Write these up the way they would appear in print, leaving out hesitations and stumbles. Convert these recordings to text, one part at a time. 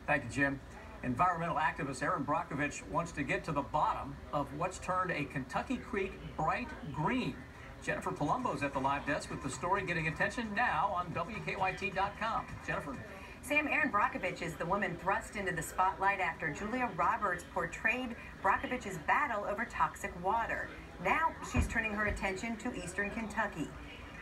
Thank you, Jim. Environmental activist Erin Brockovich wants to get to the bottom of what's turned a Kentucky creek bright green. Jennifer Palumbo's at the live desk with the story getting attention now on WKYT.com. Jennifer? Sam, Erin Brockovich is the woman thrust into the spotlight after Julia Roberts portrayed Brockovich's battle over toxic water. Now she's turning her attention to eastern Kentucky.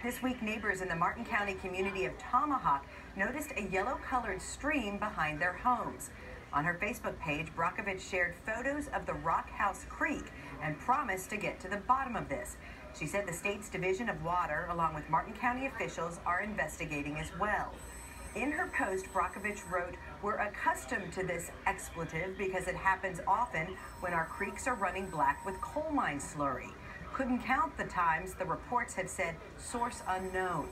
This week, neighbors in the Martin County community of Tomahawk noticed a yellow-colored stream behind their homes. On her Facebook page, Brockovich shared photos of the Rock House Creek and promised to get to the bottom of this. She said the state's Division of Water, along with Martin County officials, are investigating as well. In her post, Brockovich wrote, "We're accustomed to this expletive because it happens often when our creeks are running black with coal mine slurry. Couldn't count the times the reports have said source unknown."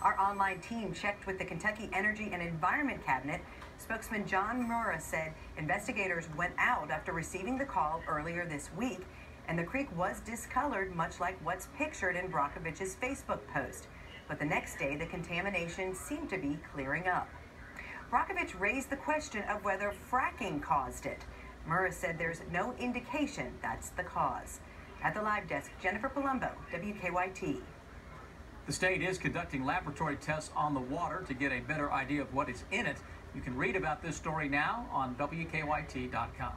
Our online team checked with the Kentucky Energy and Environment Cabinet. Spokesman John Murrah said investigators went out after receiving the call earlier this week, and the creek was discolored, much like what's pictured in Brockovich's Facebook post. But the next day, the contamination seemed to be clearing up. Brockovich raised the question of whether fracking caused it. Murrah said there's no indication that's the cause. At the live desk, Jennifer Palumbo, WKYT. The state is conducting laboratory tests on the water to get a better idea of what is in it. You can read about this story now on WKYT.com.